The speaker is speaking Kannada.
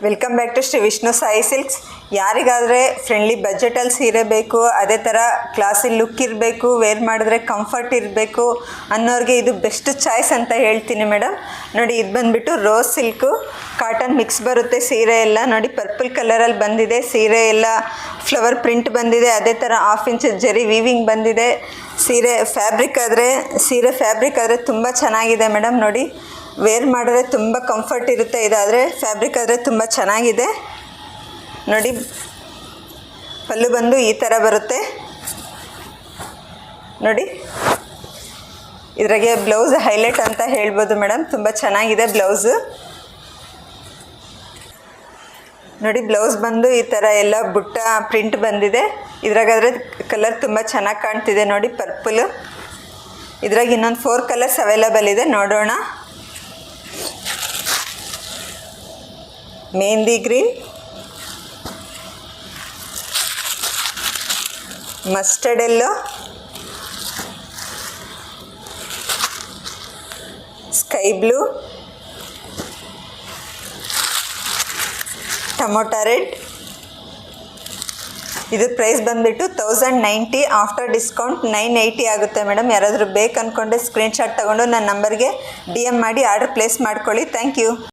Welcome back to Shri Vishnu Sai Silks. ಯಾರಿಗಾದರೆ ಫ್ರೆಂಡ್ಲಿ ಬಜೆಟಲ್ಲಿ ಸೀರೆ ಬೇಕು, ಅದೇ ಥರ ಕ್ಲಾಸಿ ಲುಕ್ ಇರಬೇಕು, ವೇರ್ ಮಾಡಿದ್ರೆ ಕಂಫರ್ಟ್ ಇರಬೇಕು ಅನ್ನೋರಿಗೆ ಇದು ಬೆಸ್ಟ್ ಚಾಯ್ಸ್ ಅಂತ ಹೇಳ್ತೀನಿ ಮೇಡಮ್. ನೋಡಿ, ಇದು ಬಂದುಬಿಟ್ಟು ರೋಸ್ ಸಿಲ್ಕು ಕಾಟನ್ ಮಿಕ್ಸ್ ಬರುತ್ತೆ ಸೀರೆ ಎಲ್ಲ. ನೋಡಿ, ಪರ್ಪಲ್ ಕಲರಲ್ಲಿ ಬಂದಿದೆ ಸೀರೆ ಎಲ್ಲ, ಫ್ಲವರ್ ಪ್ರಿಂಟ್ ಬಂದಿದೆ, ಅದೇ ಥರ 1/2 ಇಂಚ್ ಜರಿ ವೀವಿಂಗ್ ಬಂದಿದೆ. ಸೀರೆ ಫ್ಯಾಬ್ರಿಕ್ ಆದರೆ ತುಂಬ ಚೆನ್ನಾಗಿದೆ ಮೇಡಮ್. ನೋಡಿ, ವೇರ್ ಮಾಡಿದ್ರೆ ತುಂಬ ಕಂಫರ್ಟ್ ಇರುತ್ತೆ. ಇದಾದರೆ ಫ್ಯಾಬ್ರಿಕ್ ಆದರೆ ತುಂಬ ಚೆನ್ನಾಗಿದೆ. ನೋಡಿ, ಪಲ್ಲು ಬಂದು ಈ ಥರ ಬರುತ್ತೆ. ನೋಡಿ, ಇದ್ರಾಗೆ ಬ್ಲೌಸ್ ಹೈಲೈಟ್ ಅಂತ ಹೇಳ್ಬೋದು ಮೇಡಮ್. ತುಂಬ ಚೆನ್ನಾಗಿದೆ ಬ್ಲೌಸು. ನೋಡಿ, ಬ್ಲೌಸ್ ಬಂದು ಈ ಥರ ಎಲ್ಲ ಬುಟ್ಟ ಪ್ರಿಂಟ್ ಬಂದಿದೆ. ಇದ್ರಾಗಾದರೆ ಕಲರ್ ತುಂಬ ಚೆನ್ನಾಗಿ ಕಾಣ್ತಿದೆ. ನೋಡಿ, ಪರ್ಪಲು. ಇದ್ರಾಗ ಇನ್ನೊಂದು 4 ಕಲರ್ಸ್ ಅವೈಲಬಲ್ ಇದೆ, ನೋಡೋಣ. ಮೆಹಂದಿ ಗ್ರೀನ್, ಮಸ್ಟರ್ಡ್ ಎಲ್ಲೋ, ಸ್ಕೈ ಬ್ಲೂ, ಟೊಮೊಟೊ ರೆಡ್. ಇದು ಪ್ರೈಸ್ ಬಂದುಬಿಟ್ಟು 1090. ಆಫ್ಟರ್ ಡಿಸ್ಕೌಂಟ್ 980 ಆಗುತ್ತೆ ಮೇಡಮ್. ಯಾರಾದರೂ ಬೇಕು ಅಂದ್ಕೊಂಡೆ ಸ್ಕ್ರೀನ್ಶಾಟ್ ತೊಗೊಂಡು ನನ್ನ ನಂಬರ್ಗೆ DM ಮಾಡಿ ಆರ್ಡರ್ ಪ್ಲೇಸ್ ಮಾಡ್ಕೊಳ್ಳಿ. Thank you.